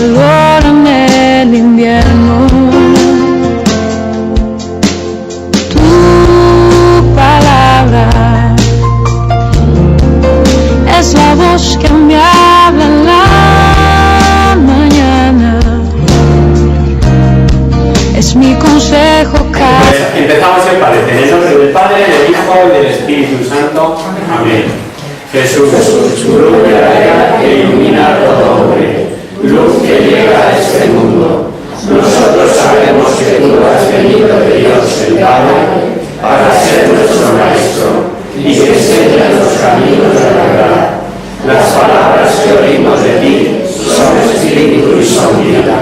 calor en el invierno. Tu palabra es la voz que me habla en la mañana, es mi consejo cada... Pues empezamos el Padre, en el nombre del Padre, del Hijo y del Espíritu Santo. Amén. Jesús, luz verdadera que ilumina a todo hombre, luz que llega a este mundo. Nosotros sabemos que tú has venido de Dios el Padre para ser nuestro Maestro y que enseña los caminos de la verdad. Las palabras que oímos de ti son espíritu y son vida.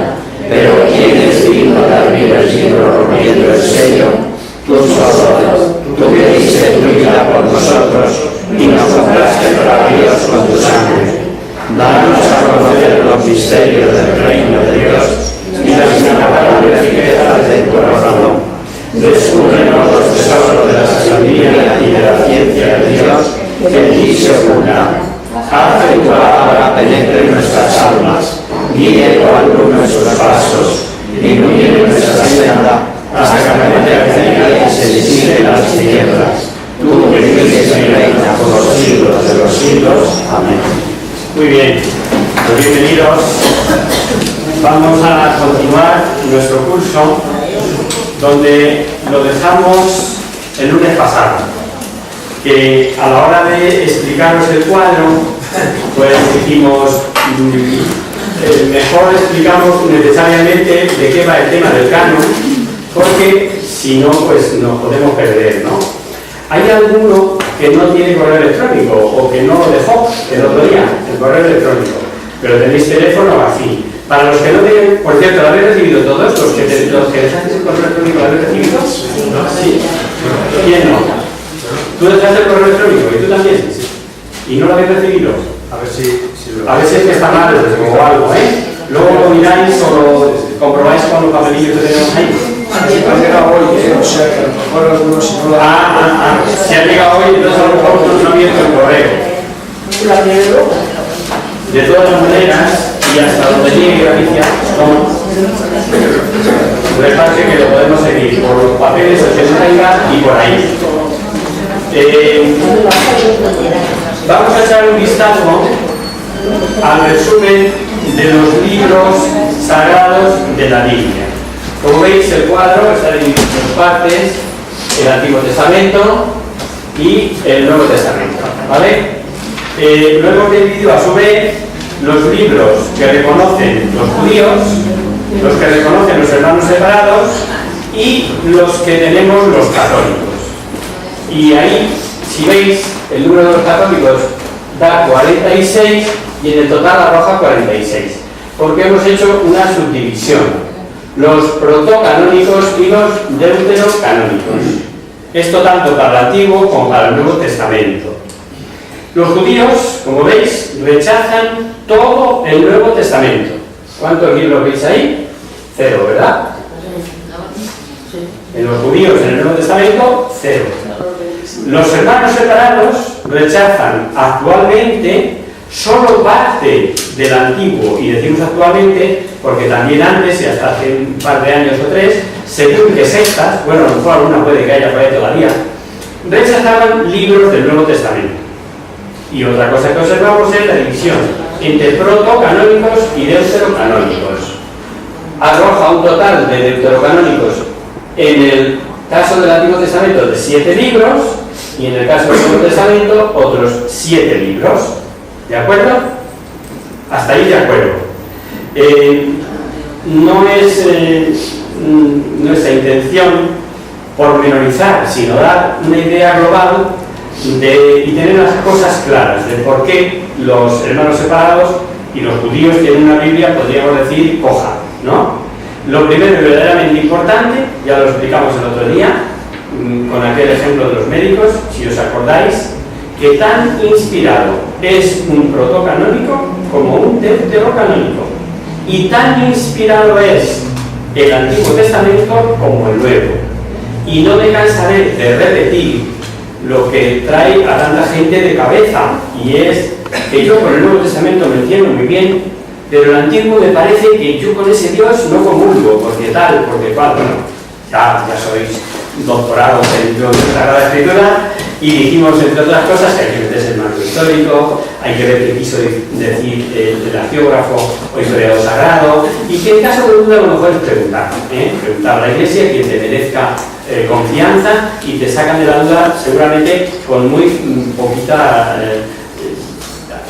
Pero ¿quién es digno de abrir el libro rompiendo el sello? Tú solo, tú que diste tu vida por nosotros y nos compraste para Dios con tu sangre. Danos a conocer los misterios del reino de Dios y las inagotables riquezas de tu corazón. Descúbrenos los tesoros de la sabiduría y de la ciencia de Dios que en ti se oculta. Haz que tu palabra penetre en nuestras almas, guíe con luz nuestros pasos, ilumine nuestra senda hasta que la eternidad se disipe en las tinieblas. Tú que vives y reinas por los siglos de los siglos. Amén. Muy bien, pues bienvenidos. Vamos a continuar nuestro curso donde lo dejamos el lunes pasado, que a la hora de explicaros el cuadro, pues dijimos, mejor explicamos necesariamente de qué va el tema del canon, porque si no, pues nos podemos perder, ¿no? Hay alguno que no tiene correo electrónico o que no lo dejó el otro día, el correo electrónico, pero tenéis teléfono así. Para los que no tienen, por cierto, ¿lo habéis recibido todos? ¿Los que dejasteis el correo electrónico lo habéis recibido? Sí. ¿Quién no? ¿Tú dejaste el correo electrónico y tú también? Sí. ¿Y no lo habéis recibido? A ver si lo... A ver si es que está mal o algo, ¿eh? Luego lo miráis o lo comprobáis con los papelillos que tenemos ahí. Ha llegado hoy, o sea que a lo mejor algunos si no lo Si ha llegado hoy, entonces a lo mejor no ha abierto el correo. De todas maneras, y hasta donde llegue Galicia, reparte que lo podemos seguir por los papeles que se traiga y por ahí. Vamos a echar un vistazo al resumen de los libros sagrados de la Biblia. Como veis, el cuadro está dividido en dos partes: el Antiguo Testamento y el Nuevo Testamento, ¿vale? Lo hemos dividido a su vez los libros que reconocen los judíos, los que reconocen los hermanos separados y los que tenemos los católicos. Y ahí, si veis, el número de los católicos da 46 y en el total arroja 46, porque hemos hecho una subdivisión: los protocanónicos y los deuterocanónicos. Esto tanto para el Antiguo como para el Nuevo Testamento. Los judíos, como veis, rechazan todo el Nuevo Testamento. ¿Cuántos libros veis ahí? 0, ¿verdad? En los judíos, en el Nuevo Testamento, 0. Los hermanos separados rechazan actualmente solo parte del Antiguo, y decimos actualmente porque también antes, y hasta hace un par de años o 3, según que sectas, bueno, a lo mejor alguna puede que haya por ahí todavía, rechazaban libros del Nuevo Testamento. Y otra cosa que observamos es la división entre protocanónicos y deuterocanónicos. Arroja un total de deuterocanónicos en el caso del Antiguo Testamento de 7 libros y en el caso del Nuevo Testamento otros 7 libros. ¿De acuerdo? Hasta ahí de acuerdo. No es nuestra intención pormenorizar, sino dar una idea global y tener las cosas claras de por qué los hermanos separados y los judíos tienen una Biblia, podríamos decir, coja, ¿no? Lo primero y verdaderamente importante, ya lo explicamos el otro día, con aquel ejemplo de los médicos, si os acordáis, que tan inspirado es un protocanónico como un deuterocanónico, y tan inspirado es el Antiguo Testamento como el Nuevo. Y no me cansaré de repetir lo que trae a tanta gente de cabeza, y es que yo con el Nuevo Testamento me entiendo muy bien, pero el antiguo me parece que yo con ese Dios no comulgo, porque tal, porque cual. Bueno, ya sois doctorados en la Sagrada Escritura y dijimos, entre otras cosas, que hay que meterse en el marco histórico, hay que ver qué quiso decir el arqueógrafo o historiador sagrado, y que en caso de duda lo mejor es preguntar a la Iglesia, quien te merezca confianza, y te sacan de la duda seguramente con muy poquita,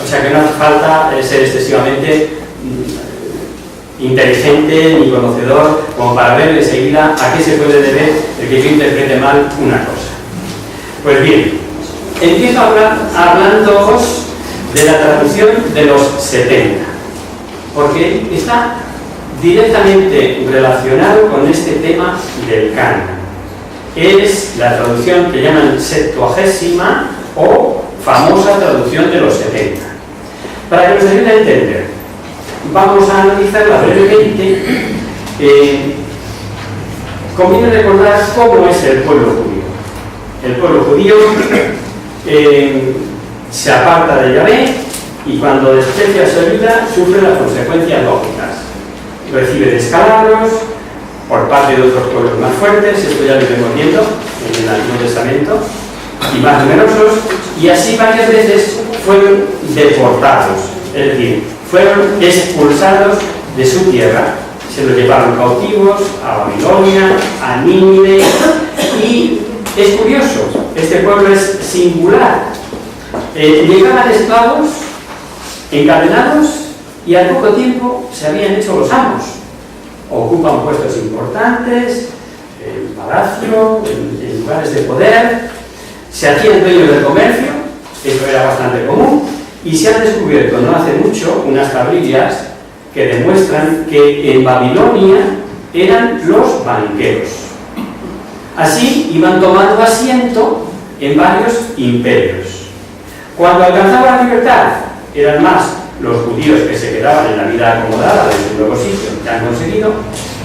o sea que no hace falta ser excesivamente inteligente ni conocedor como para ver enseguida a qué se puede deber el que yo interprete mal una cosa. Pues bien, empiezo hablándoos de la traducción de los 70, porque está directamente relacionado con este tema del canon. Es la traducción que llaman Septuagésima o famosa traducción de los 70. Para que nos ayude a entender, vamos a analizarla brevemente. Conviene recordar cómo es el pueblo judío. El pueblo judío se aparta de Yahvé y cuando desprecia su ayuda sufre las consecuencias lógicas. Recibe descalabros por parte de otros pueblos más fuertes, esto ya lo iremos viendo en el Antiguo Testamento, y más numerosos, y así varias veces fueron deportados, es decir, fueron expulsados de su tierra, se los llevaron cautivos a Babilonia, a Nínive, y es curioso, este pueblo es singular. Llegaban esclavos encadenados y al poco tiempo se habían hecho los amos. Ocupan puestos importantes, en palacio, en lugares de poder, se hacían dueños del comercio, esto era bastante común, y se han descubierto no hace mucho unas tablillas que demuestran que en Babilonia eran los banqueros. Así iban tomando asiento en varios imperios. Cuando alcanzaban la libertad, eran más los judíos que se quedaban en la vida acomodada de su nuevo sitio que han conseguido,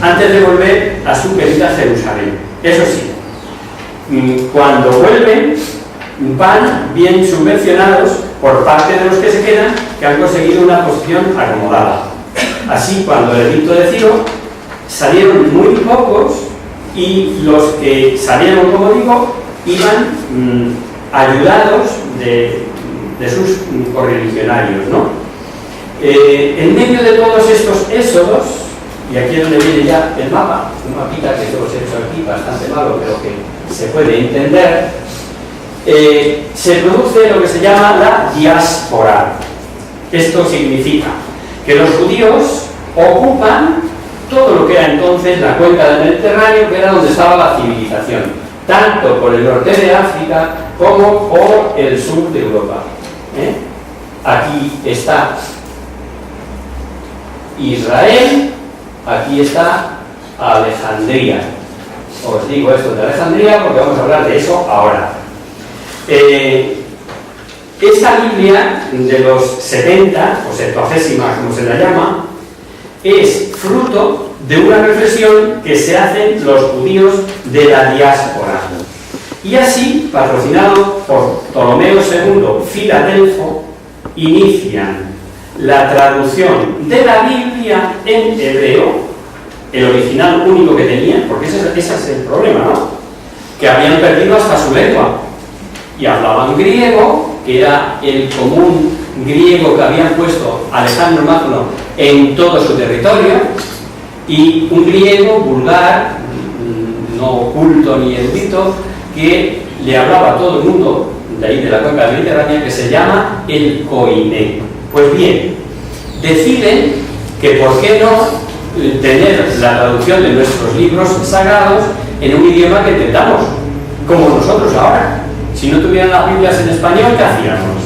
antes de volver a su querida Jerusalén. Eso sí, cuando vuelven, van bien subvencionados por parte de los que se quedan, que han conseguido una posición acomodada. Así, cuando el edicto de Ciro, salieron muy pocos, y los que salieron, como digo, iban ayudados de sus correligionarios, ¿no? En medio de todos estos éxodos, y aquí es donde viene ya el mapa, un mapita que yo os he hecho aquí, bastante malo, pero que se puede entender, se produce lo que se llama la diáspora. Esto significa que los judíos ocupan todo lo que era entonces la cuenca del Mediterráneo, que era donde estaba la civilización, tanto por el norte de África como por el sur de Europa. Aquí está Israel, aquí está Alejandría. Os digo esto de Alejandría porque vamos a hablar de eso ahora. Esta Biblia de los 70, o Septuagésima como se la llama, es fruto de una reflexión que se hacen los judíos de la diáspora. Y así, patrocinado por Ptolomeo II Filadelfo, inician la traducción de la Biblia en hebreo, el original único que tenían, porque ese es el problema, ¿no? Que habían perdido hasta su lengua y hablaban griego, que era el común griego que habían puesto Alejandro Magno en todo su territorio, y un griego vulgar, no culto ni erudito, que le hablaba a todo el mundo de ahí de la cuenca del Mediterráneo, que se llama el koiné. Pues bien, deciden que por qué no tener la traducción de nuestros libros sagrados en un idioma que entendamos, como nosotros ahora. Si no tuvieran las Biblias en español, ¿qué hacíamos?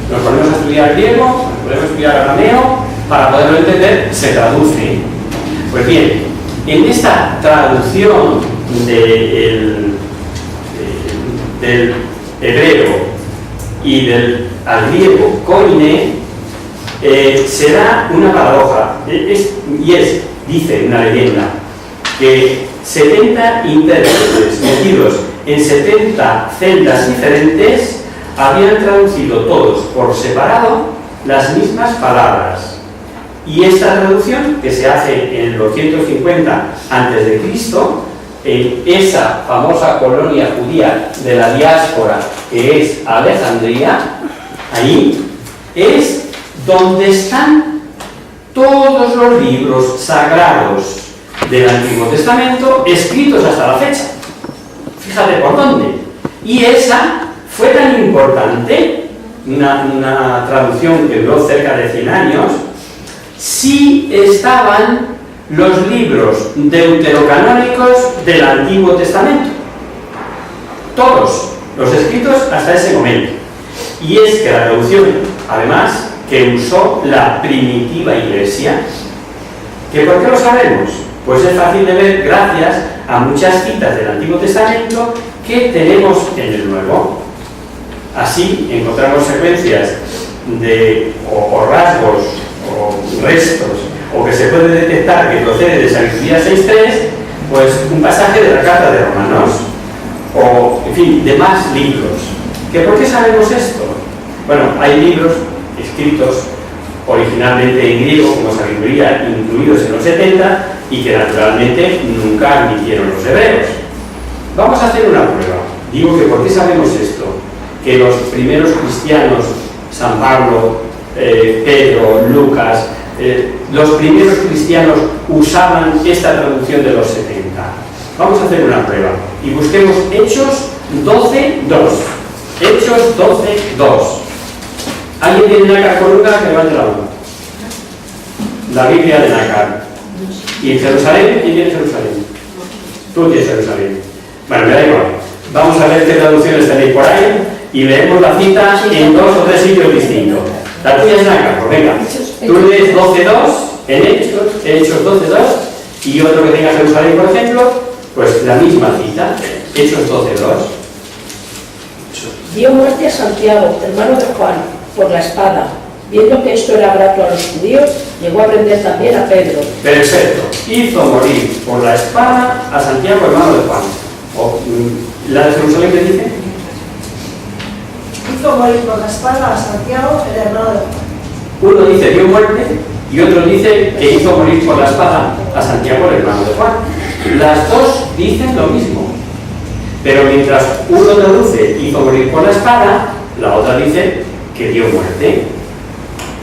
Nos ponemos a estudiar griego, nos podemos estudiar arameo, para poderlo entender, se traduce. Pues bien, en esta traducción del hebreo y al griego koiné, se da una paradoja, dice una leyenda, que 70 intérpretes metidos en 70 celdas diferentes habían traducido todos por separado las mismas palabras, Y esta traducción, que se hace en el 250 a.C., en esa famosa colonia judía de la diáspora que es Alejandría, ahí es donde están todos los libros sagrados del Antiguo Testamento escritos hasta la fecha. Fíjate por dónde. Y esa fue tan importante, una traducción que duró cerca de 100 años, si estaban los libros deuterocanónicos del Antiguo Testamento. Todos los escritos hasta ese momento. Y es que la traducción, además, que usó la primitiva Iglesia, que ¿por qué lo sabemos? Pues es fácil de ver gracias a muchas citas del Antiguo Testamento que tenemos en el Nuevo. Así encontramos secuencias o rasgos o restos, o que se puede detectar que procede de Sabiduría 6.3, pues un pasaje de la Carta de Romanos, o en fin, de más libros. ¿Que por qué sabemos esto? Bueno, hay libros escritos originalmente en griego como Sabiduría, incluidos en los 70, y que naturalmente nunca admitieron los hebreos. Vamos a hacer una prueba. Digo que ¿por qué sabemos esto? Que los primeros cristianos, San Pablo, Pedro, Lucas, los primeros cristianos usaban esta traducción de los 70. Vamos a hacer una prueba y busquemos Hechos 12.2. Hechos 12.2. ¿Alguien tiene nácar con Lucas? Que levante la mano. La Biblia de nácar. ¿Y en Jerusalén? ¿Quién tiene Jerusalén? Tú tienes Jerusalén. Bueno, me da igual. Vamos a ver qué traducciones tenéis por ahí y leemos la cita en 2 o 3 sitios distintos. La tuya es nácar, pues venga. Tú lees 12.2 en Hechos 12.2, y otro que tenga Jerusalén, por ejemplo, pues la misma cita, Hechos 12.2. Dio muerte a Santiago, hermano de Juan, por la espada. Viendo que esto era grato a los judíos, llegó a prender también a Pedro. Perfecto. Hizo morir por la espada a Santiago, hermano de Juan. ¿La de Jerusalén qué dice? Hizo morir por la espada a Santiago, el hermano de Juan. Uno dice dio muerte y otro dice que hizo morir por la espada a Santiago, el hermano de Juan. Las dos dicen lo mismo, pero mientras uno traduce hizo morir por la espada, la otra dice que dio muerte.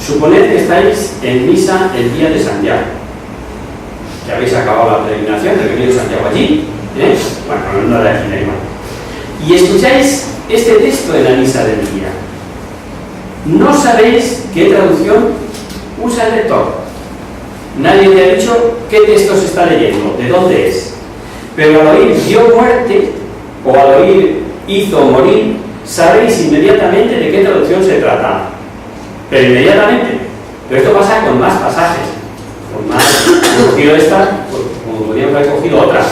Suponed que estáis en misa el día de Santiago, que habéis acabado la peregrinación del Camino de Santiago allí, bueno, no de aquí, da igual, y escucháis este texto en la misa del día. No sabéis qué traducción usa el lector. Nadie te ha dicho qué texto se está leyendo, de dónde es. Pero al oír dio muerte, o al oír hizo morir, sabéis inmediatamente de qué traducción se trata. Pero inmediatamente. Pero esto pasa con más pasajes. Con más. Hemos cogido esta, como podríamos haber cogido otras.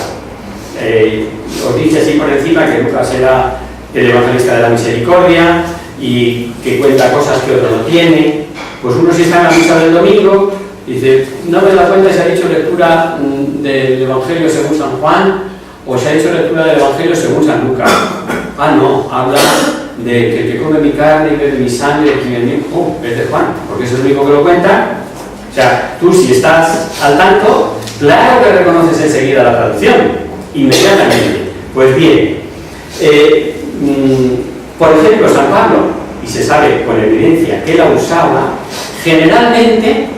Os dice así por encima que Lucas era el evangelista de la misericordia y que cuenta cosas que otro no tiene. Pues uno, si está en la misa del domingo, dice, no me da cuenta si ha hecho lectura del Evangelio según San Juan o si ha hecho lectura del Evangelio según San Lucas. Ah, no, habla de que el que come mi carne y bebe mi sangre, que en mí, es de Juan, porque es el único que lo cuenta. O sea, tú si estás al tanto, claro que reconoces enseguida la traducción, inmediatamente. Pues bien, por ejemplo, San Pablo, y se sabe con evidencia que la usaba, generalmente,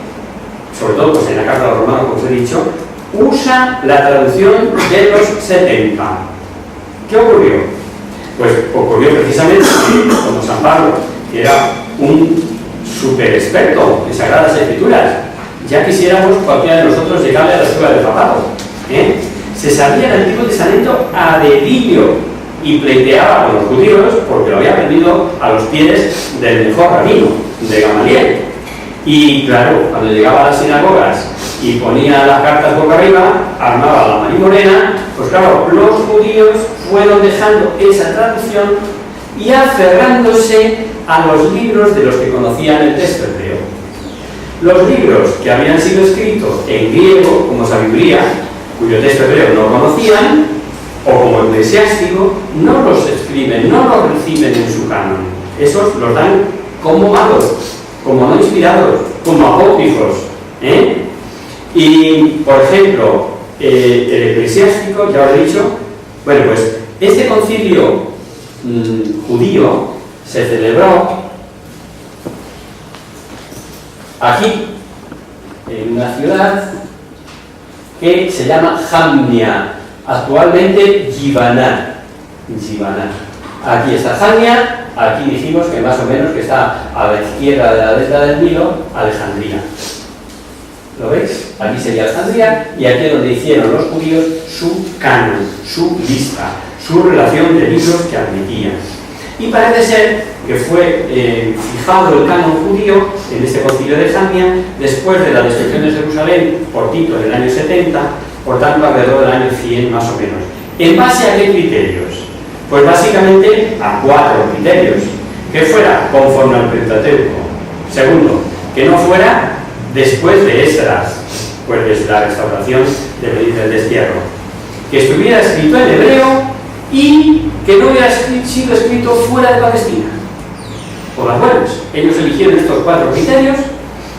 sobre todo pues en la carta de los Romanos, como os he dicho, usa la traducción de los 70. ¿Qué ocurrió? Pues ocurrió precisamente que, como San Pablo, que era un súper experto en Sagradas Escrituras, ya quisiéramos cualquiera de nosotros llegarle a la escuela del papado, se sabía el Antiguo Testamento a dedillo y pleiteaba con los judíos porque lo había aprendido a los pies del mejor rabino, de Gamaliel. Y claro, cuando llegaba a las sinagogas y ponía las cartas boca arriba, armaba la marimorena, pues claro, los judíos fueron dejando esa traducción y aferrándose a los libros de los que conocían el texto hebreo. Los libros que habían sido escritos en griego, como Sabiduría, cuyo texto hebreo no conocían, o como Eclesiástico, no los escriben, no los reciben en su canon. Esos los dan como malos, como no inspirados, como apócrifos, Y, por ejemplo, el eclesiástico, ya os he dicho, bueno, pues este concilio judío se celebró aquí, en una ciudad que se llama Jamnia, actualmente Givaná. Aquí está Jamnia, aquí dijimos que más o menos que está a la izquierda de la delta del Nilo, Alejandría. ¿Lo veis? Aquí sería Alejandría y aquí es donde hicieron los judíos su canon, su lista, su relación de libros que admitían. Y parece ser que fue fijado el canon judío en este concilio de Jamnia después de la destrucción de Jerusalén por Tito en el año 70, por tanto alrededor del año 100 más o menos. ¿En base a qué criterios? Pues básicamente a 4 criterios. Que fuera conforme al Pentateuco. Segundo, que no fuera después de Esdras, pues desde la restauración del destierro. Que estuviera escrito en hebreo y que no hubiera sido escrito fuera de Palestina. Por las buenas, ellos eligieron estos 4 criterios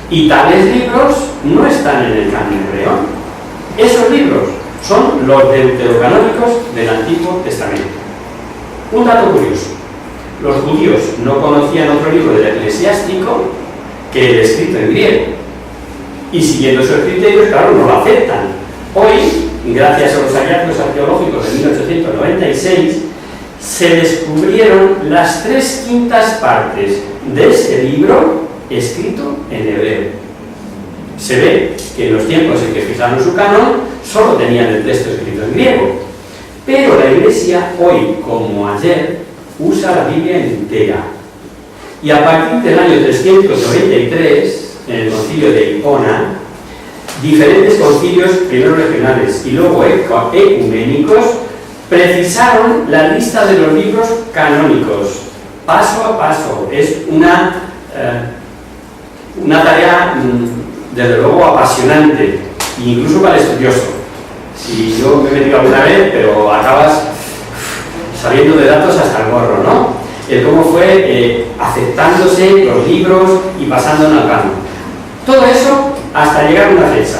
y tales libros no están en el canon hebreo. Esos libros son los deuterocanónicos del Antiguo Testamento. Un dato curioso: los judíos no conocían otro libro del eclesiástico que el escrito en griego, y siguiendo esos criterios, claro, no lo aceptan. Hoy, gracias a los hallazgos arqueológicos de 1896, se descubrieron las 3/5 partes de ese libro escrito en hebreo. Se ve que en los tiempos en que fijaron su canon solo tenían el texto escrito en griego, pero la Iglesia hoy como ayer usa la Biblia entera, y a partir del año 393 en el concilio de Hipona, diferentes concilios, primero regionales y luego ecuménicos, precisaron la lista de los libros canónicos, paso a paso. Es una tarea, desde luego, apasionante, incluso para el estudioso. Si yo me he metido alguna vez, pero acabas sabiendo de datos hasta el gorro, ¿no? Cómo fue aceptándose los libros y pasando al canon. Todo eso hasta llegar a una fecha,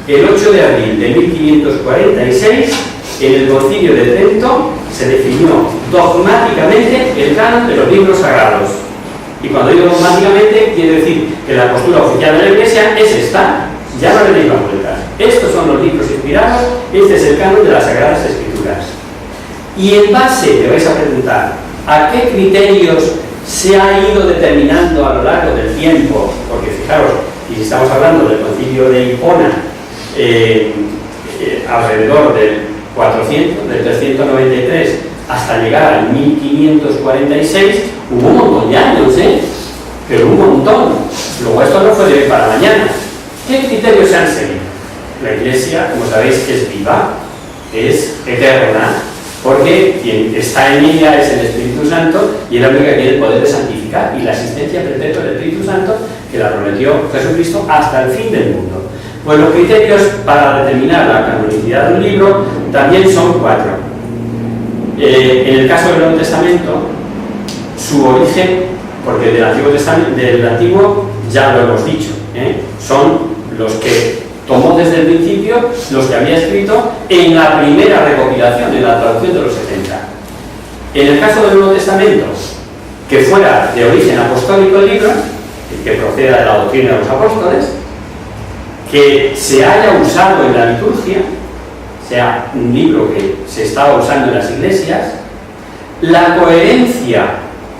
el 8 de abril de 1546, en el Concilio de Trento se definió dogmáticamente el canon de los libros sagrados. Y cuando digo dogmáticamente, quiere decir que la postura oficial de la Iglesia es esta: ya no le deis más vueltas. Estos son los libros inspirados, este es el canon de las Sagradas Escrituras. Y en base, me vais a preguntar, ¿a qué criterios se ha ido determinando a lo largo del tiempo? Porque fijaros, y si estamos hablando del concilio de Hipona, alrededor del 400, del 393 hasta llegar al 1546, hubo un montón de años, pero un montón. Luego esto no fue de hoy para mañana. ¿Qué criterios se han seguido? La Iglesia, como sabéis, es viva, es eterna, porque quien está en ella es el Espíritu Santo, y es la única que tiene el poder de santificar y la asistencia perpetua del Espíritu Santo, que la prometió Jesucristo hasta el fin del mundo. Pues los criterios para determinar la canonicidad de un libro también son 4. En el caso del Nuevo Testamento, su origen, porque del Antiguo ya lo hemos dicho, son los que tomó desde el principio, los que había escrito en la primera recopilación, en la traducción de los 70. En el caso del Nuevo Testamento, que fuera de origen apostólico el libro, que proceda de la doctrina de los apóstoles, que se haya usado en la liturgia, sea un libro que se estaba usando en las iglesias, la coherencia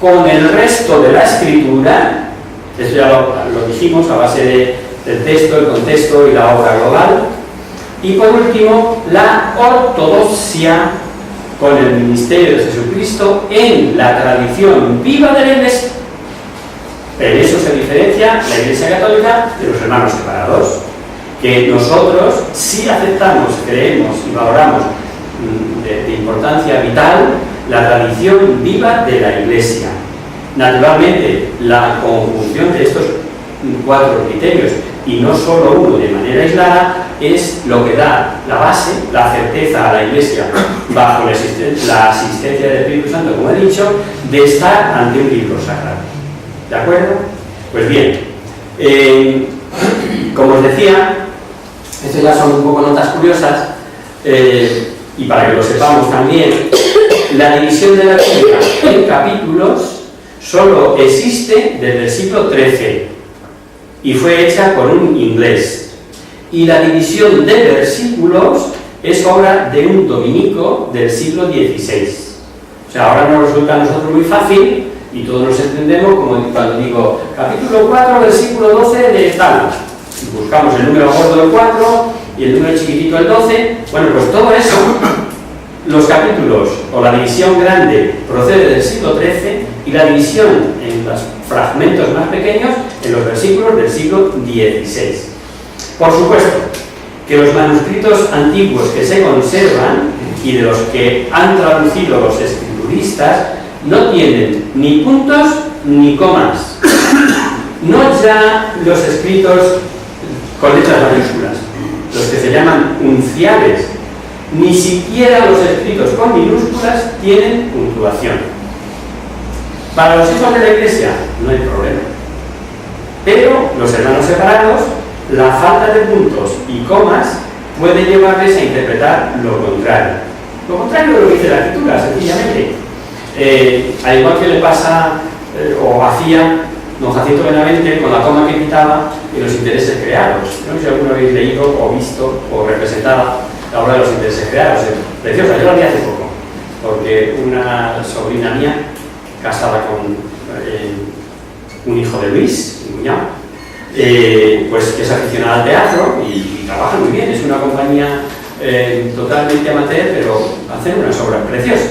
con el resto de la escritura, eso ya lo dijimos a base del texto, el contexto y la obra global, y por último, la ortodoxia con el ministerio de Jesucristo en la tradición viva de la Iglesia. En eso se diferencia la Iglesia Católica de los hermanos separados, que nosotros sí aceptamos, creemos y valoramos de importancia vital la tradición viva de la Iglesia. Naturalmente, la conjunción de estos 4 criterios, y no solo uno de manera aislada, es lo que da la base, la certeza a la Iglesia, bajo la asistencia del Espíritu Santo, como he dicho, de estar ante un libro sagrado. ¿De acuerdo? Pues bien, Como os decía, estas ya son un poco notas curiosas, y para que lo sepamos también, la división de la Biblia en capítulos solo existe desde el siglo XIII y fue hecha por un inglés. Y la división de versículos es obra de un dominico del siglo XVI. O sea, ahora nos resulta a nosotros muy fácil y todos nos entendemos como cuando digo capítulo 4, versículo 12 de tal. Buscamos el número gordo del 4 y el número chiquitito del 12. Bueno, pues todo eso, los capítulos o la división grande procede del siglo XIII y la división en los fragmentos más pequeños en los versículos del siglo XVI. Por supuesto que los manuscritos antiguos que se conservan y de los que han traducido los escrituristas no tienen ni puntos ni comas, no ya los escritos con letras mayúsculas, los que se llaman unciales, ni siquiera los escritos con minúsculas tienen puntuación. Para los hijos de la Iglesia no hay problema, pero los hermanos separados, la falta de puntos y comas puede llevarles a interpretar lo contrario. Lo contrario de lo que dice la Escritura, sencillamente. Al igual que le pasa o hacía don Jacinto Benavente con la coma que quitaba y los intereses creados. No sé si alguno habéis leído o visto o representado la obra de los intereses creados. Es preciosa, yo la vi hace poco, porque una sobrina mía, casada con un hijo de Luis, un cuñado, pues que es aficionada al teatro y trabaja muy bien, es una compañía totalmente amateur, pero hacen unas obras preciosas.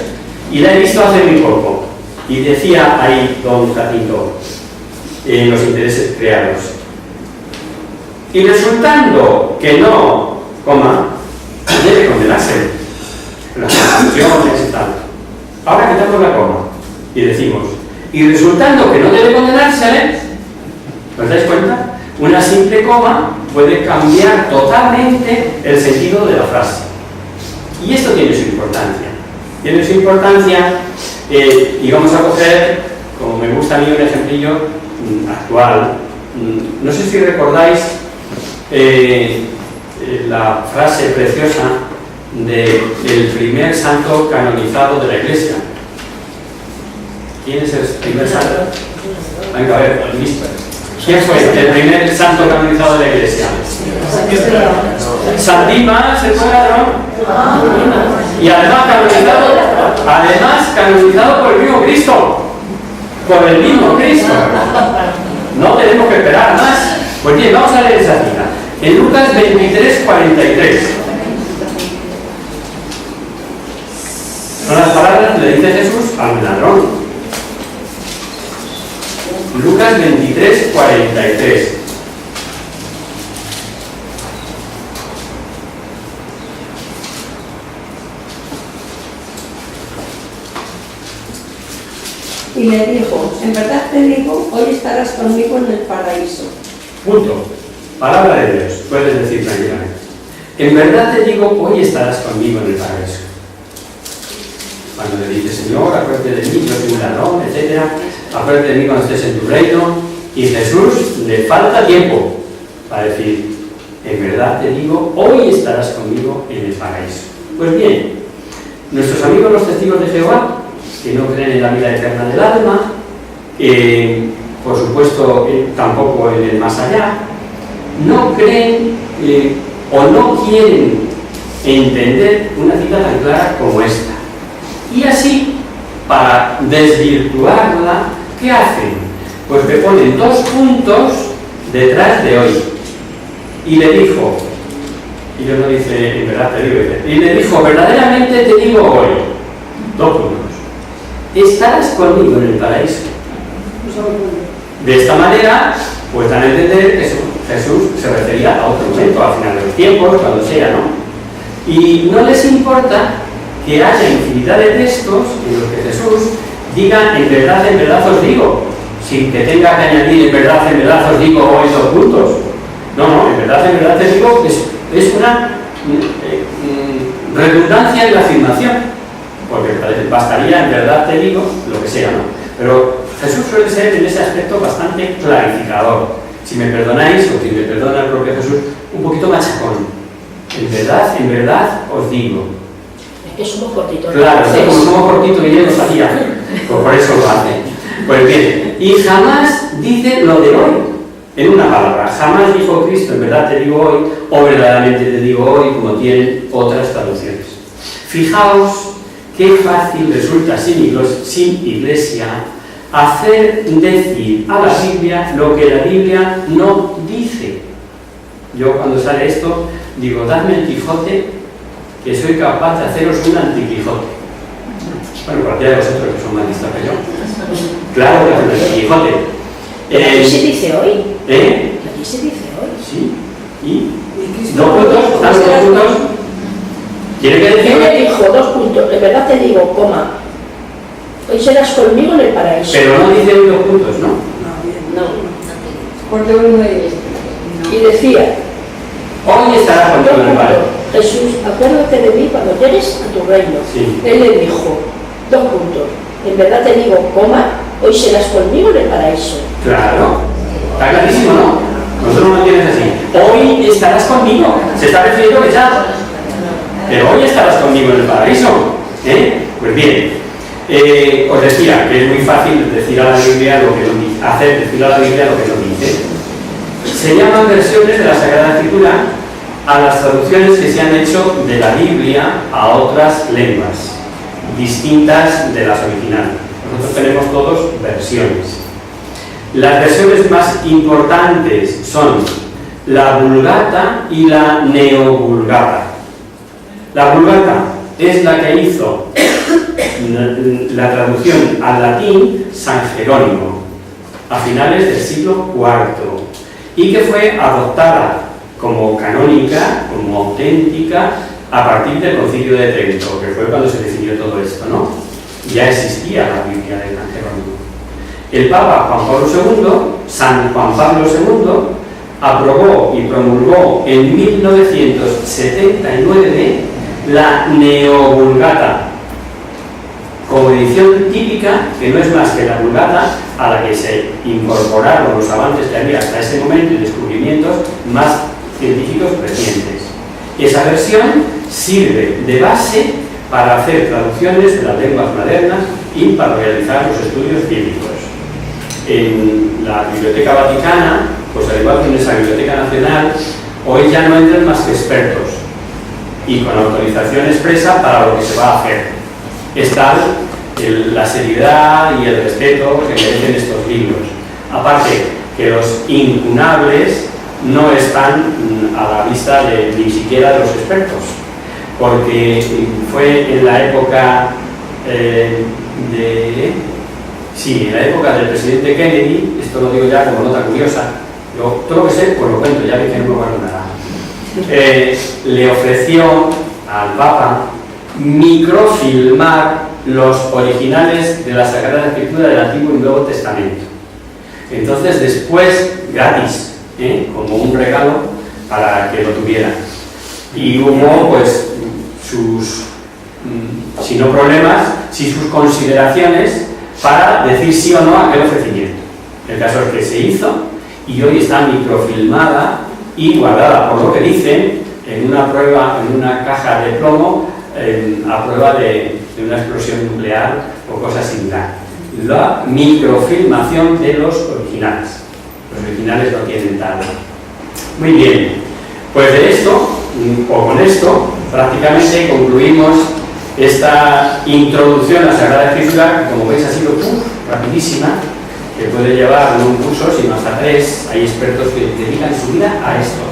Y la he visto hace muy poco, y decía ahí don Jacinto, los intereses creados. Y resultando que no, coma, debe condenarse las conclusiones y tal. Ahora quitamos la coma y decimos, y resultando que no debe condenarse, ¿os dais cuenta? Una simple coma puede cambiar totalmente el sentido de la frase. Y esto tiene su importancia. Tiene su importancia, y vamos a coger, como me gusta a mí, un ejemplillo actual. No sé si recordáis la frase preciosa del primer santo canonizado de la Iglesia. ¿Quién es el primer santo? Venga, a ver, el mister. ¿Quién fue el primer santo canonizado de la Iglesia? San Dimas, el ladrón. Y además canonizado por el mismo Cristo. Por el mismo Cristo. No tenemos que esperar más. Pues bien, vamos a leer esa cita. En Lucas 23:43. Son las palabras que le dice Jesús al ladrón. Lucas 23:43. Y le dijo, en verdad te digo, hoy estarás conmigo en el paraíso. Punto. Palabra de Dios. Puedes decir tranquilamente. En verdad te digo, hoy estarás conmigo en el paraíso. Cuando le dice, Señor, acuérdate de mí, yo soy un ladrón, etc. Acuérdate de mí cuando estés en tu reino. Y Jesús le falta tiempo para decir, en verdad te digo, hoy estarás conmigo en el paraíso. Pues bien, nuestros amigos los testigos de Jehová, que no creen en la vida eterna del alma, por supuesto tampoco en el más allá, no creen o no quieren entender una cita tan clara como esta. Y así, para desvirtuarla, ¿qué hacen? Pues le ponen 2 puntos detrás de hoy. Y le dijo, y yo no dice, en verdad te digo, y le dijo, verdaderamente te digo hoy, 2 puntos. Estarás conmigo en el paraíso. De esta manera, pues dan a entender que Jesús se refería a otro momento, al final de los tiempos, cuando sea, ¿no? Y no les importa que haya infinidad de textos en los que Jesús diga, en verdad os digo, sin que tenga que añadir, en verdad os digo, hoy 2 puntos. No, en verdad te digo, es una redundancia en la afirmación. Porque bastaría, en verdad te digo, lo que sea, ¿no? Pero Jesús suele ser en ese aspecto bastante clarificador. si me perdonáis, o si me perdona el propio Jesús, un poquito machacón. En verdad os digo. Es que somos cortitos. Claro, es que como somos cortitos y él lo sabía, pues por eso lo hace. Pues bien, y jamás dice lo de hoy, en una palabra. Jamás dijo Cristo, en verdad te digo hoy, o verdaderamente te digo hoy, como tienen otras traducciones. Fijaos qué fácil resulta sin iglesia hacer decir a la Biblia lo que la Biblia no dice. Yo cuando sale esto digo, dadme el Quijote, que soy capaz de haceros un antiquijote. Bueno, cualquiera de vosotros que son más listos que yo. Claro que es un antiquijote. ¿Aquí se dice hoy? ¿Eh? Aquí se dice hoy. Sí. ¿Y? ¿2 puntos? ¿Están los 2 puntos? ¿Quiere que ¿Qué decir? le dijo? 2 puntos. En verdad te digo, coma. Hoy serás conmigo en el paraíso. Pero no dice 2 puntos, ¿no? No. Porque uno de ellos. Y decía, Hoy estará contigo en el paraíso. Jesús, acuérdate de mí cuando llegues a tu reino. Sí. Él le dijo, 2 puntos. En verdad te digo, coma, hoy serás conmigo en el paraíso. Claro. Está clarísimo, ¿no? Nosotros no lo entiendes así. Hoy estarás conmigo. Se está refiriendo que ya. Pero hoy estarás conmigo en el paraíso. Pues bien, os decía que es muy fácil decir a la Biblia lo que no dice, decir a la Biblia lo que no dice. Se llaman versiones de la Sagrada Escritura a las traducciones que se han hecho de la Biblia a otras lenguas distintas de las originales. Nosotros tenemos todos versiones. Las versiones más importantes son la Vulgata y la Neovulgata. La Vulgata es la que hizo la traducción al latín San Jerónimo a finales del siglo IV y que fue adoptada como canónica, como auténtica, a partir del Concilio de Trento, que fue cuando se definió todo esto, ¿no? Ya existía la Biblia de San Jerónimo. El Papa Juan Pablo II, San Juan Pablo II, aprobó y promulgó en 1979 la Neovulgata, como edición típica, que no es más que la Vulgata a la que se incorporaron los avances que había hasta ese momento y descubrimientos más científicos recientes. Esa versión sirve de base para hacer traducciones de las lenguas modernas y para realizar los estudios científicos. En la Biblioteca Vaticana, pues al igual que en esa Biblioteca Nacional, hoy ya no entran más que expertos y con autorización expresa para lo que se va a hacer. Es tal la seriedad y el respeto que merecen estos libros. Aparte que los incunables no están a la vista ni siquiera de los expertos, porque fue en la época en la época del presidente Kennedy, esto lo digo ya como nota curiosa, yo todo lo que sé pues lo cuento, ya que no me acuerdo nada, le ofreció al Papa microfilmar los originales de la Sagrada Escritura del Antiguo y Nuevo Testamento. Entonces después, gratis, como un regalo para que lo tuvieran. Y hubo pues sus, si no problemas, sí sus consideraciones para decir sí o no a aquel ofrecimiento. El caso es que se hizo y hoy está microfilmada y guardada, por lo que dicen, en una prueba, en una caja de plomo, a prueba de una explosión nuclear o cosa similar. La microfilmación de los originales. Los originales no tienen tal. Muy bien, pues de esto, o con esto, prácticamente concluimos esta introducción a la Sagrada Escritura, que como veis ha sido rapidísima, que puede llevar no un curso, sino hasta 3. Hay expertos que dedican su vida a esto.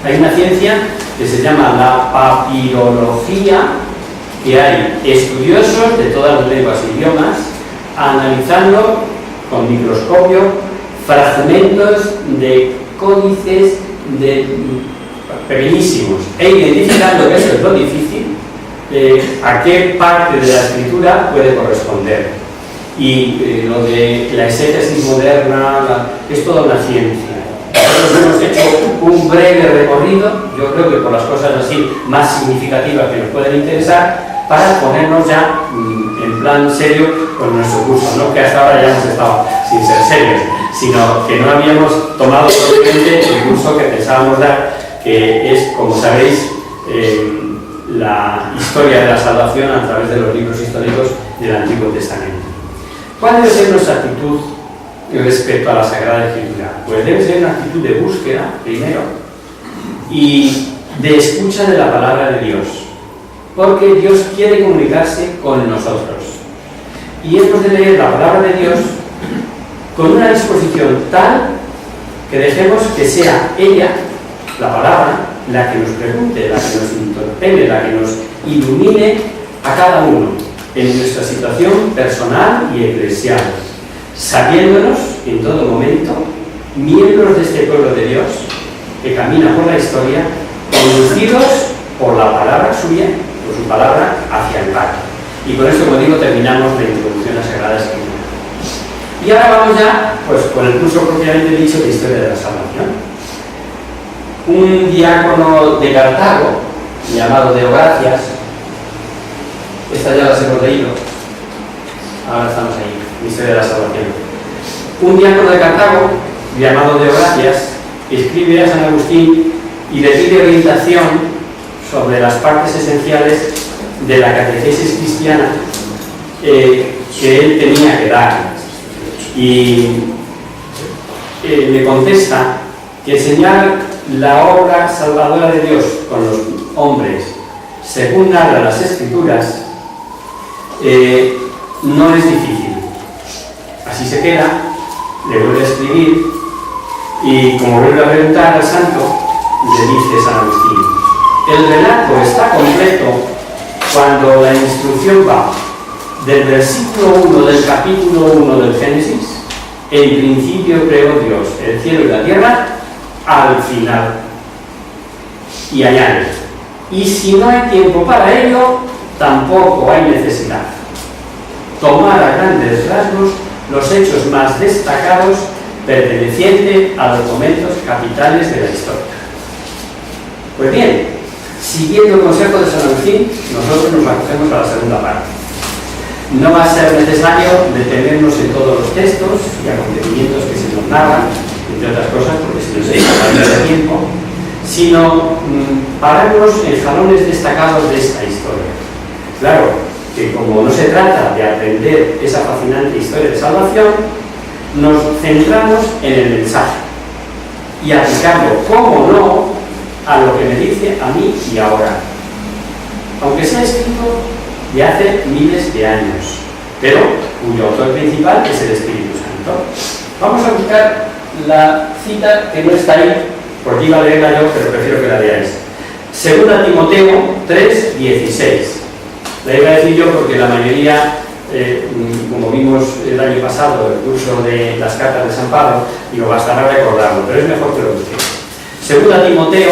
Hay una ciencia que se llama la papirología, que hay estudiosos de todas las lenguas e idiomas analizando con microscopio fragmentos de códices pequeñísimos e identificando, que eso es lo difícil, a qué parte de la escritura puede corresponder. Y lo de la exégesis moderna es toda una ciencia. Nosotros hemos hecho un breve recorrido, yo creo que por las cosas así más significativas que nos pueden interesar, para ponernos ya en plan serio con nuestro curso, no que hasta ahora ya hemos estado sin ser serios, sino que no habíamos tomado propiamente el curso que pensábamos dar, que es, como sabéis, la historia de la salvación a través de los libros históricos del Antiguo Testamento. ¿Cuál debe ser nuestra actitud respecto a la Sagrada Escritura? Pues debe ser una actitud de búsqueda, primero, y de escucha de la palabra de Dios, porque Dios quiere comunicarse con nosotros. Y hemos de leer la palabra de Dios con una disposición tal que dejemos que sea ella, la palabra, la que nos pregunte, la que nos interpele, la que nos ilumine a cada uno en nuestra situación personal y eclesial, sabiéndonos en todo momento miembros de este pueblo de Dios que camina por la historia, conducidos por la palabra suya, por su palabra, hacia el Padre. Y con esto, como digo, terminamos la introducción a la Sagrada Escritura. Y ahora vamos ya, pues, con el curso propiamente dicho de Historia de la Salvación. Un diácono de Cartago, llamado Deogracias, esta ya las hemos leído, ahora estamos ahí, Historia de la Salvación. Un diácono de Cartago, llamado Deogracias, escribe a San Agustín y le pide orientación sobre las partes esenciales de la catequesis cristiana que él tenía que dar. Y le contesta que enseñar la obra salvadora de Dios con los hombres, según narra las Escrituras, no es difícil. Así se queda, le vuelve a escribir y, como vuelve a preguntar al santo, le dice San Agustín: el relato está completo cuando la instrucción va del versículo 1 del capítulo 1 del Génesis, en principio creó Dios el cielo y la tierra, al final. Y añade: y si no hay tiempo para ello, tampoco hay necesidad. Tomar a grandes rasgos los hechos más destacados pertenecientes a los momentos capitales de la historia. Pues bien, siguiendo el consejo de San Agustín, nosotros nos acogemos a la segunda parte. No va a ser necesario detenernos en todos los textos y acontecimientos que se nos narran, entre otras cosas, porque si nos deja de tiempo, sino pararnos en jalones destacados de esta historia. Claro que, como no se trata de aprender esa fascinante historia de salvación, nos centramos en el mensaje y aplicarlo, cómo no, a lo que me dice a mí y ahora, aunque sea escrito de hace miles de años, pero cuyo autor principal es el Espíritu Santo. Vamos a buscar la cita que no está ahí, porque iba a leerla yo, pero prefiero que la leáis. Segunda Timoteo 3:16. La iba a decir yo porque la mayoría, como vimos el año pasado, el curso de las cartas de San Pablo, digo, bastará recordarlo, pero es mejor que lo busquéis. Segunda Timoteo,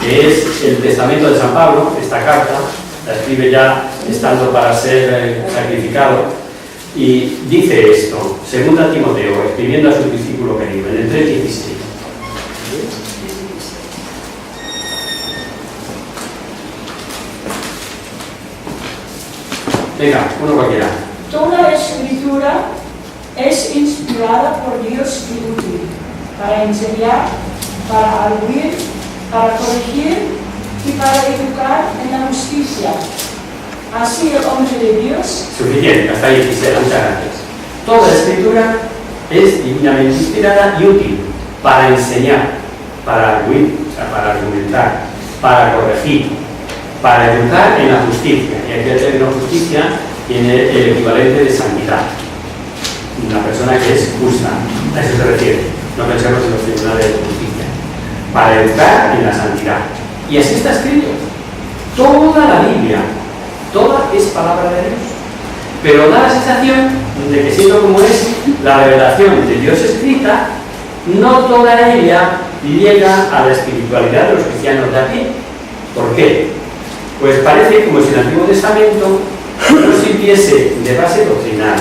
que es el testamento de San Pablo, esta carta la escribe ya estando para ser sacrificado, y dice esto, segunda Timoteo, escribiendo a su discípulo querido, en el 3:16. Venga, uno cualquiera. Toda escritura es inspirada por Dios y útil para enseñar, para arguir, para corregir y para educar en la justicia. Así el hombre de Dios... Suficiente, hasta ahí, Gisela, muchas gracias. Toda escritura es divinamente inspirada y útil para enseñar, para arguir, o sea, para argumentar, para corregir, para educar en la justicia. Y aquí el término justicia tiene el equivalente de santidad. Una persona que es justa, a eso se refiere. No pensemos en los tribunales de justicia. Para educar en la santidad. Y así está escrito. Toda la Biblia, toda es palabra de Dios. Pero da la sensación de que, siendo como es la revelación de Dios escrita, no toda ella llega a la espiritualidad de los cristianos de a pie. ¿Por qué? Pues parece como si el Antiguo Testamento no sirviese de base doctrinal.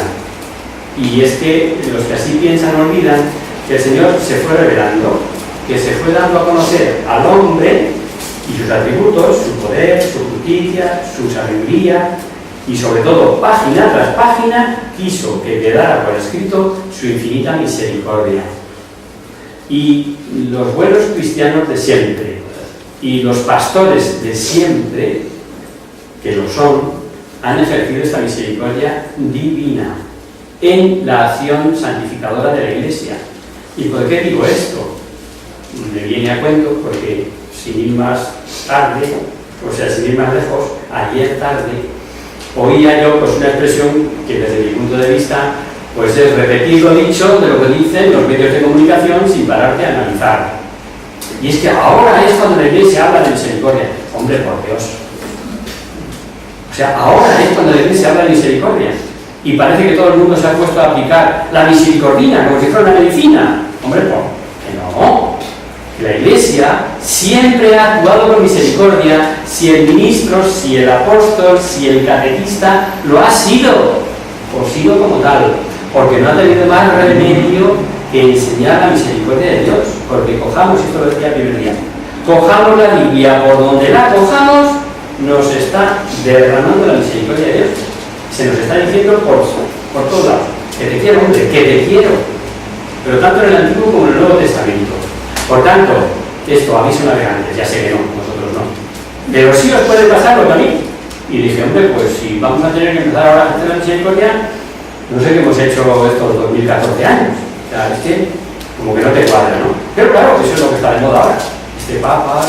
Y es que los que así piensan olvidan que el Señor se fue revelando, que se fue dando a conocer al hombre y sus atributos, su poder, su justicia, su sabiduría, y sobre todo página tras página quiso que quedara por escrito su infinita misericordia. Y los buenos cristianos de siempre y los pastores de siempre, que lo son, han ejercido esta misericordia divina en la acción santificadora de la Iglesia. ¿Y por qué digo esto? Me viene a cuento porque, sin ir más tarde, o sea, sin ir más lejos, ayer tarde, oía yo pues una expresión que desde mi punto de vista pues es repetir lo dicho de lo que dicen los medios de comunicación sin pararte a analizar. Y es que ahora es cuando la Iglesia habla de misericordia. Hombre, por Dios. O sea, ahora es cuando la Iglesia habla de misericordia. Y parece que todo el mundo se ha puesto a aplicar la misericordina como si fuera una medicina. Hombre, ¿por qué no? La Iglesia siempre ha actuado con misericordia, si el ministro, si el apóstol, si el catequista lo ha sido, o sido como tal, porque no ha tenido más remedio que enseñar la misericordia de Dios. Porque cojamos, esto lo decía el primer día, cojamos la Biblia, por donde la cojamos, nos está derramando la misericordia de Dios. Se nos está diciendo por todos lados, que te quiero, hombre, que te quiero. Pero tanto en el Antiguo como en el Nuevo Testamento. Por tanto, esto, aviso navegantes, ya sé que no, nosotros no. Pero sí os puede pasar lo que a mí. Y dije, hombre, pues si vamos a tener que empezar ahora a hacer la misericordia, no sé qué hemos hecho estos 2014 años. O sea, es que como que no te cuadra, ¿no? Pero claro, eso es lo que está de moda ahora. Este papa,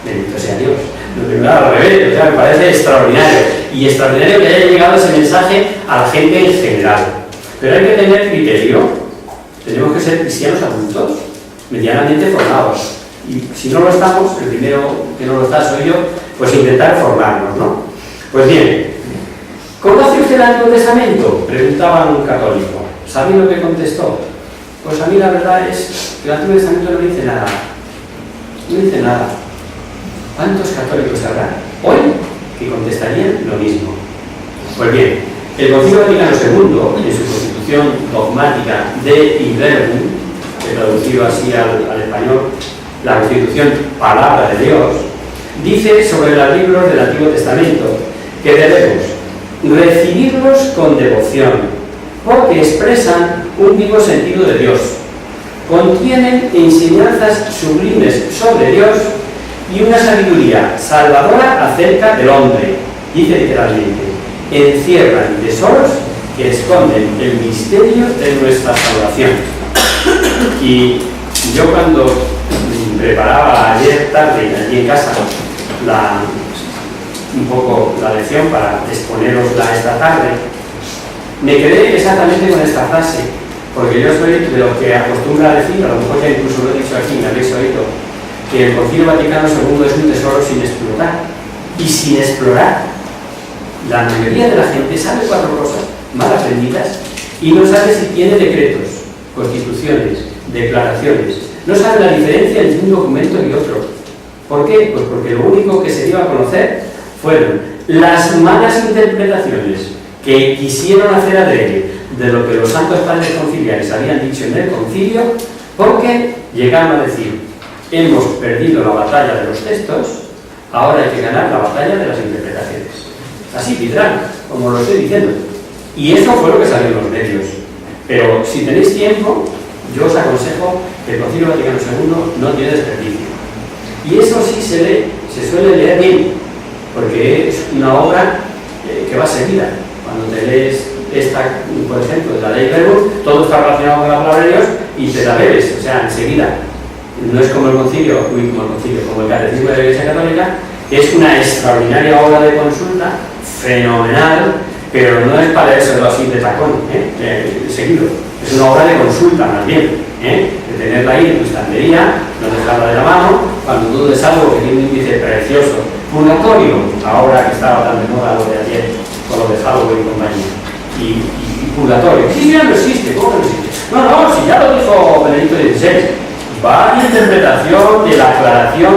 bendito sea Dios. Lo primero al revés, o sea, me parece extraordinario. Y extraordinario que haya llegado ese mensaje a la gente en general. Pero hay que tener criterio. Tenemos que ser cristianos adultos, medianamente formados. Y si no lo estamos, el primero que no lo está soy yo, pues intentar formarnos, ¿no? Pues bien, ¿conoce usted el Antiguo Testamento? Preguntaba un católico. ¿Sabe lo que contestó? Pues a mí la verdad es que el Antiguo Testamento no dice nada. No dice nada. ¿Cuántos católicos habrá hoy que contestarían lo mismo? Pues bien, el Concilio Vaticano II, en su Constitución Dogmática de Inverbum, que traducido así al español, la Constitución Palabra de Dios, dice sobre los libros del Antiguo Testamento que debemos recibirlos con devoción, porque expresan un vivo sentido de Dios, contienen enseñanzas sublimes sobre Dios y una sabiduría salvadora acerca del hombre. Dice literalmente, encierran tesoros que esconden el misterio de nuestra salvación. Y yo cuando preparaba ayer tarde allí en casa un poco la lección para exponerosla esta tarde, me quedé exactamente con esta frase, porque yo soy de los que acostumbra a decir, a lo mejor ya incluso lo he dicho aquí, me habéis oído, que el Concilio Vaticano II es un tesoro sin explotar. Y sin explorar, la mayoría de la gente sabe 4 cosas mal aprendidas y no sabe si tiene decretos, constituciones, declaraciones. No sabe la diferencia entre un documento y otro. ¿Por qué? Pues porque lo único que se dio a conocer fueron las malas interpretaciones que quisieron hacer adrede de lo que los santos padres conciliares habían dicho en el concilio, porque llegaron a decir, hemos perdido la batalla de los textos, ahora hay que ganar la batalla de las interpretaciones. Así, literal, como lo estoy diciendo. Y eso fue lo que salió en los medios. Pero si tenéis tiempo, yo os aconsejo que el Concilio Vaticano II no tiene desperdicio. Y eso sí se lee, se suele leer bien, porque es una obra que va seguida. Cuando te lees esta, por ejemplo, de la ley Verbum, todo está relacionado con la palabra de Dios y te la bebes, o sea, enseguida. No es como el concilio, como el Catecismo de la Iglesia Católica, que es una extraordinaria obra de consulta, fenomenal, pero no es para leérselo así de tacón, seguido. Es una obra de consulta, más bien, de tenerla ahí en tu estantería, no dejarla de la mano, cuando dudes algo que tiene un índice precioso. Purgatorio, ahora que estaba tan de moda lo de ayer, con lo de Halloween y compañía. Y purgatorio, sí, ya no existe, ¿cómo no existe? No, si ya lo dijo Benedicto XVI. Va la interpretación de la aclaración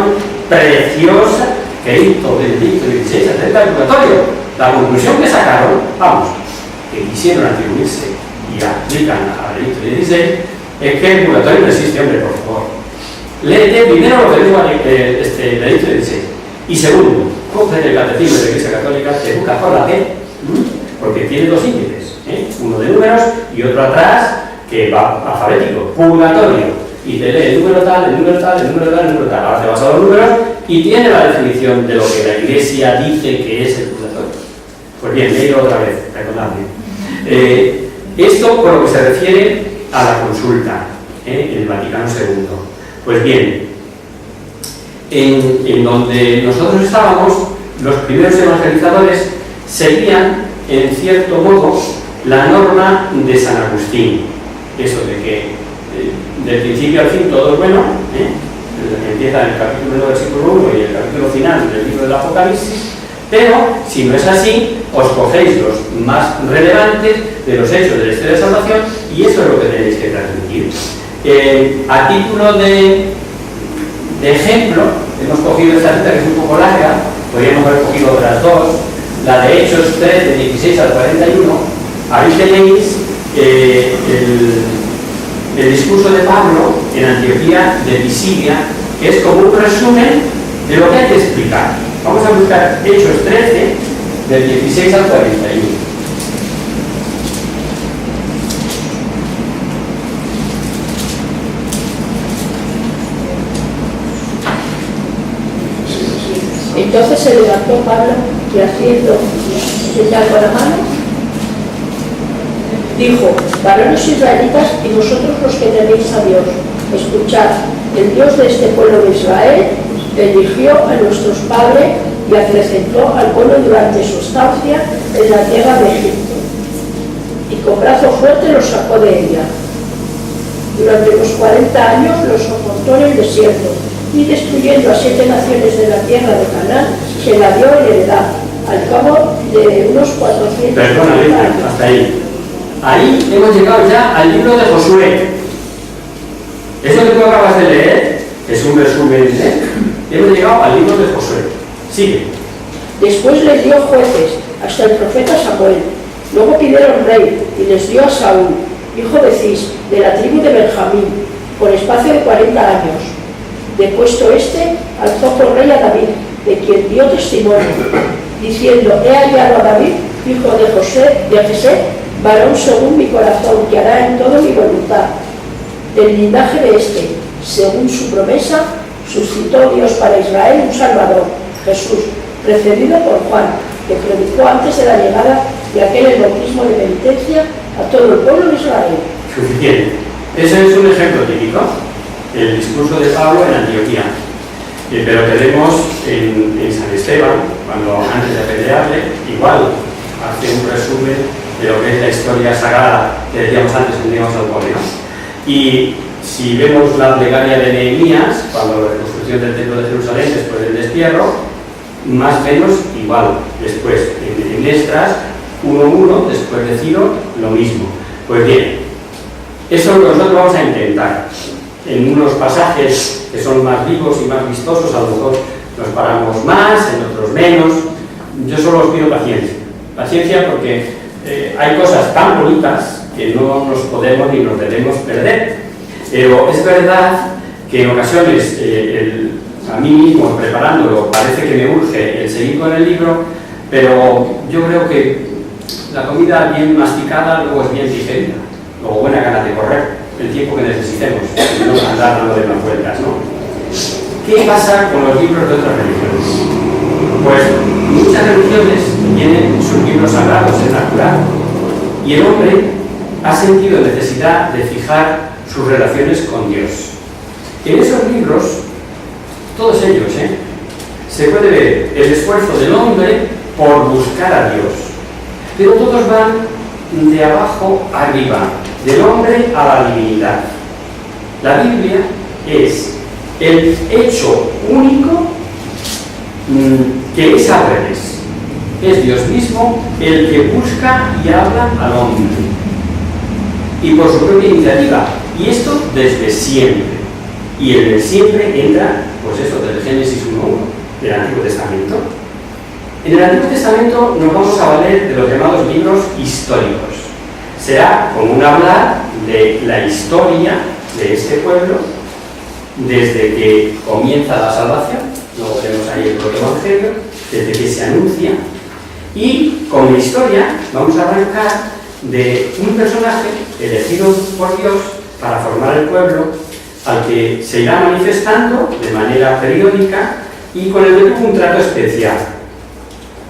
preciosa que hizo Benedicto XVI acerca del purgatorio. La conclusión que sacaron, que quisieron atribuirse y aplican a Benedicto XVI, es que el purgatorio no existe, hombre, por favor. Léete primero lo que dijo Benedicto XVI. Y segundo, coge el Catecismo de la Iglesia Católica, te busca por la fe porque tiene dos índices, uno de números y otro atrás que va alfabético, purgatorio, y te lee el número tal, el número tal, el número tal, el número tal. Ahora te vas a los números y tiene la definición de lo que la Iglesia dice que es el purgatorio. Pues bien, leílo otra vez, recordadme. Esto por lo que se refiere a la consulta en el Vaticano II. Pues bien, en donde nosotros estábamos, los primeros evangelizadores seguían, en cierto modo, la norma de San Agustín. Eso de que del principio al fin todo es bueno, empieza en el capítulo 1 versículo 1 y el capítulo final del libro del Apocalipsis, pero si no es así, os cogéis los más relevantes de los hechos de la historia de salvación y eso es lo que tenéis que transmitir. A título de ejemplo, hemos cogido esta cita que es un poco larga, podríamos haber cogido otras dos, la de Hechos 3, de 16 al 41, ahí tenéis el discurso de Pablo en Antioquía de Pisidia, que es como un resumen de lo que hay que explicar. Vamos a buscar Hechos 13, del 16 al 41. Entonces se levantó Pablo y haciendo señal con la mano, dijo: varones israelitas y vosotros los que tenéis a Dios, escuchad, el Dios de este pueblo de Israel eligió a nuestros padres y acrecentó al pueblo durante su estancia en la tierra de Egipto, y con brazo fuerte los sacó de ella. Durante los 40 años los soportó en el desierto, y destruyendo a 7 naciones de la tierra de Canaán, se la dio en heredad, al cabo de unos 400 Perdóname, años. hasta ahí. Ahí hemos llegado ya al libro de Josué. Eso que tú acabas de leer es un resumen, Hemos llegado al libro de Josué. Sigue. Después les dio jueces hasta el profeta Samuel. Luego pidieron rey y les dio a Saúl, hijo de Cis, de la tribu de Benjamín, por espacio de 40 años. Depuesto este, alzó por rey a David, de quien dio testimonio, diciendo: he hallado a David, hijo de Jesé, varón según mi corazón, que hará en todo mi voluntad. Del linaje de este, según su promesa, suscitó Dios para Israel un Salvador, Jesús, precedido por Juan, que predicó antes de la llegada de aquel el bautismo de penitencia a todo el pueblo de Israel. Suficiente. Ese es un ejemplo típico, el discurso de Pablo en Antioquía. Pero tenemos en San Esteban, cuando antes de apedrearle, igual hace un resumen de lo que es la historia sagrada que decíamos antes en Dios al Pueblo. Y si vemos la plegaria de Nehemías, cuando la reconstrucción del templo de Jerusalén después del destierro, más o menos igual. Después, en Esdras 1:1, después de Ciro, lo mismo. Pues bien, eso es lo que nosotros vamos a intentar. En unos pasajes que son más vivos y más vistosos, a lo mejor nos paramos más, en otros menos. Yo solo os pido paciencia. Paciencia porque hay cosas tan bonitas que no nos podemos ni nos debemos perder. Pero es verdad que en ocasiones a mí mismo preparándolo parece que me urge el seguir con el libro, pero yo creo que la comida bien masticada luego es bien digerida, luego buena ganas de correr el tiempo que necesitemos y no andar dando de más vueltas, ¿no? ¿Qué pasa con los libros de otras religiones? Pues muchas religiones tienen sus libros sagrados, es natural, y el hombre ha sentido necesidad de fijar sus relaciones con Dios. En esos libros, todos ellos, se puede ver el esfuerzo del hombre por buscar a Dios, pero todos van de abajo arriba, del hombre a la divinidad. La Biblia es el hecho único que es al revés. Es Dios mismo el que busca y habla al hombre, y por su propia iniciativa, y esto desde siempre. Y en el siempre entra, pues eso, desde Génesis 1:1 del Antiguo Testamento. En el Antiguo Testamento nos vamos a valer de los llamados libros históricos. Será como un hablar de la historia de este pueblo desde que comienza la salvación, luego tenemos ahí el propio Evangelio, desde que se anuncia, Y como historia vamos a arrancar de un personaje elegido por Dios para formar el pueblo, al que se irá manifestando de manera periódica y con el que tuvo un trato especial.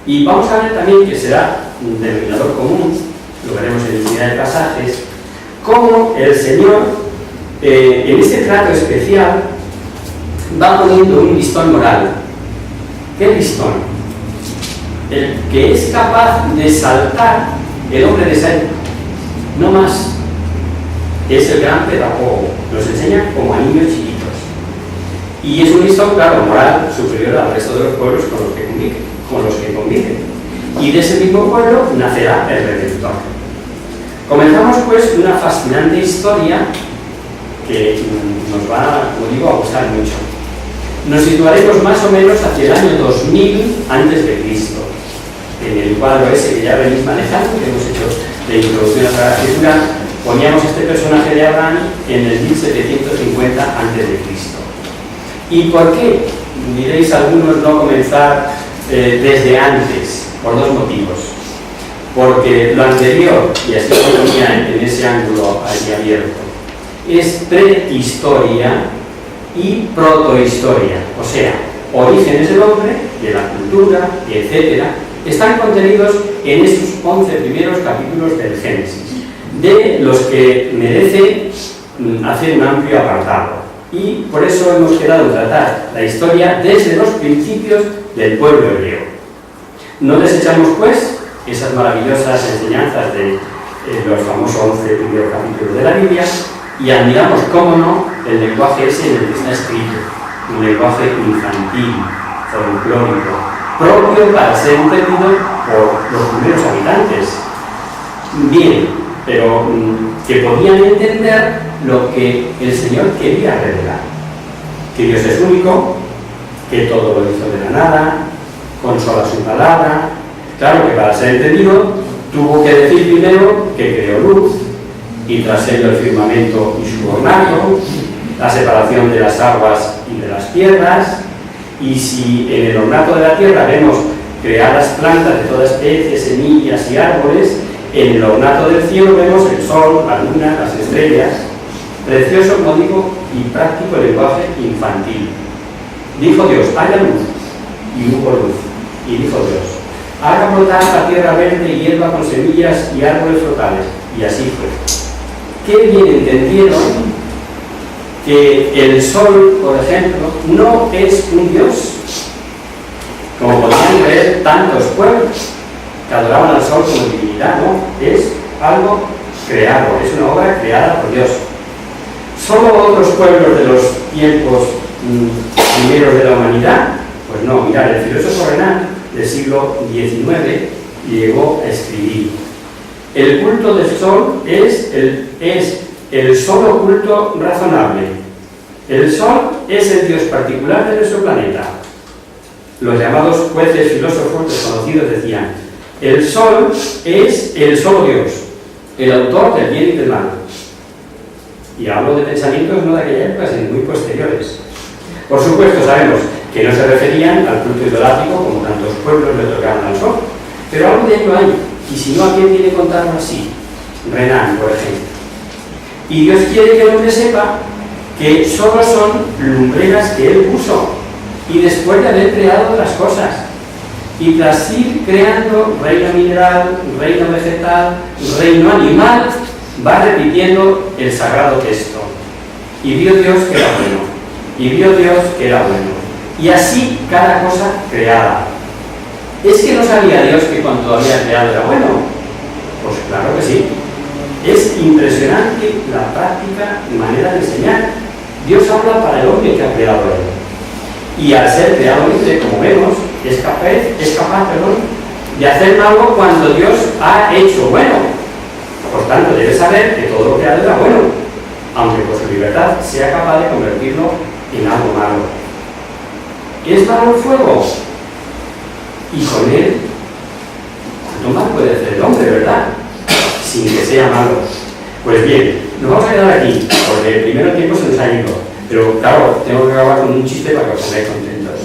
Y vamos a ver también que será un denominador común, lo veremos en infinidad de pasajes, cómo el Señor en este trato especial va poniendo un listón moral. ¿Qué listón? El que es capaz de saltar el hombre de ser, no más. Es el gran pedagogo, nos enseña como a niños chiquitos. Y es un listón, claro, moral superior al resto de los pueblos con los que conviven. Y de ese mismo pueblo nacerá el Redentor. Comenzamos pues una fascinante historia que nos va, como digo, a gustar mucho. Nos situaremos más o menos hacia el año 2000 antes de Cristo. En el cuadro ese que ya venís manejando, que hemos hecho de introducción a la escritura, poníamos este personaje de Abraham en el 1750 a.C. ¿Y por qué diréis algunos no comenzar desde antes? Por dos motivos. Porque lo anterior, y así lo ponía en ese ángulo ahí abierto, es prehistoria y protohistoria, o sea, orígenes del hombre, de la cultura, etc., están contenidos en estos 11 primeros capítulos del Génesis, de los que merece hacer un amplio apartado. Y por eso hemos quedado en tratar la historia desde los principios del pueblo hebreo. No desechamos, pues, esas maravillosas enseñanzas de los famosos 11 primeros capítulos de la Biblia y admiramos, cómo no, el lenguaje ese en el que está escrito, un lenguaje infantil, folclórico, propio para ser entendido por los primeros habitantes. Bien, pero que podían entender lo que el Señor quería revelar. Que Dios es único, que todo lo hizo de la nada, con sola su palabra. Claro que para ser entendido tuvo que decir primero que creó luz, y tras ello el firmamento y su ornato, la separación de las aguas y de las tierras. Y si en el ornato de la tierra vemos creadas plantas de toda especie, semillas y árboles, en el ornato del cielo vemos el sol, la luna, las estrellas. Precioso, como digo, y práctico lenguaje infantil. Dijo Dios, haya luz, y hubo luz. Y dijo Dios, haga brotar la tierra verde y hierba con semillas y árboles frutales. Y así fue. Qué bien entendieron que el sol, por ejemplo, no es un dios, como podían creer tantos pueblos que adoraban al sol como divinidad, no, es algo creado, es una obra creada por Dios. ¿Solo otros pueblos de los tiempos primeros de la humanidad? Pues no, mirad, el filósofo Renan del siglo XIX llegó a escribir: el culto del sol es el solo culto razonable. El sol es el Dios particular de nuestro planeta. Los llamados jueces filósofos desconocidos decían: el sol es el solo Dios, el autor del bien y del mal. Y hablo de pensamientos no de aquella época, sino muy posteriores. Por supuesto, sabemos que no se referían al culto idolátrico como tantos pueblos le otorgaron al sol, pero algo de ello hay. Y si no, ¿a quién tiene que contarlo así? Renan, por ejemplo. Y Dios quiere que el hombre sepa que solo son lumbreras que Él puso, y después de haber creado las cosas, y tras ir creando reino mineral, reino vegetal, reino animal, va repitiendo el sagrado texto. Y vio Dios que era bueno, y vio Dios que era bueno, y así cada cosa creada. ¿Es que no sabía Dios que cuando había creado era bueno? Pues claro que sí. Es impresionante la práctica y manera de enseñar. Dios habla para el hombre que ha creado él. Y al ser creado libre, como vemos, es capaz de hacer algo cuando Dios ha hecho bueno. Por tanto, debe saber que todo lo creado era bueno, aunque por su libertad sea capaz de convertirlo en algo malo. ¿Es malo el fuego? Y con él, ¿cuánto más puede hacer el hombre, verdad? Sin que sea malo. Pues bien, nos vamos a quedar aquí, porque el primer tiempo se nos ha ido. Pero claro, tengo que acabar con un chiste para que os pongáis contentos.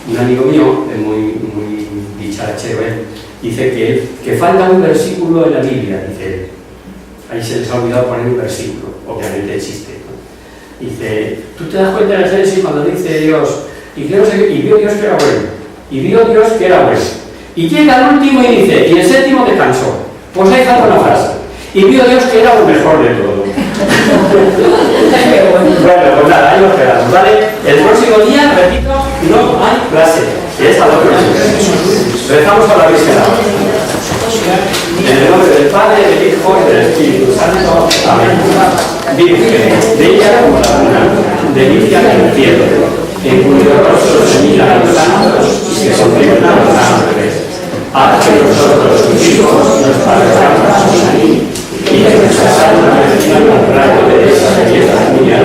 Un amigo mío, muy dicharachero, Dice que falta un versículo en la Biblia, dice él. Ahí se les ha olvidado poner un versículo, obviamente existe, ¿no? Dice, tú te das cuenta en el Génesis cuando dice Dios, y vio Dios que era bueno, y vio Dios que era bueno. Y llega el último y dice, y el séptimo descansó. Pues ahí falta una frase. Y vio Dios que era lo mejor de todo. Bueno, pues nada, ahí nos quedamos, ¿vale? El próximo día, repito, no hay clase. Es a la próxima. Rezamos a la Virgen. En el nombre del Padre, del Hijo y del Espíritu Santo. Amén. Virgen, bella como la luna, delicia del cielo, en cuyo rostro se miran los santos y se contemplan los ángeles. Haz que nosotros, tus hijos, nos parezcamos a ti, y que nuestras almas reciban un rayo de esa belleza tuya,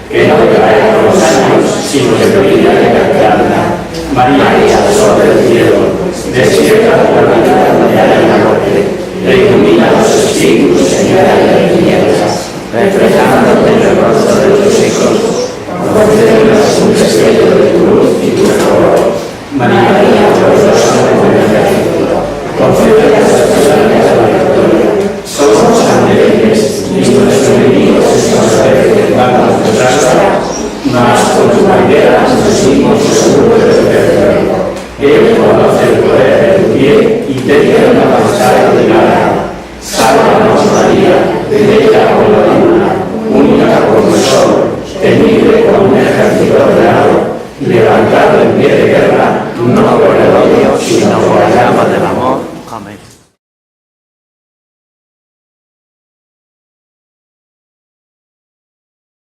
que no decae con los años, sino que brilla de eterna. María, sol del cielo, despierta por la vida de la muerte, e ilumina los espíritus, Señora de las tinieblas, reflejándote en el rostro de tus hijos, concédenos un destello de tu luz y tu favor. María, gloriosa de la ejército, concédenos las personas de la victoria. Somos tan débiles, y nuestros enemigos están representados contra nosotros, mas con tu bandera nos dimos seguro de perder. Él conoce el poder de tu pie y te quiere una pasada de nada. Sálvanos, María, bella como la luna, única como el sol, temible como un ejército ordenado, levantado en pie de guerra, no por el odio, sino por la llama del amor.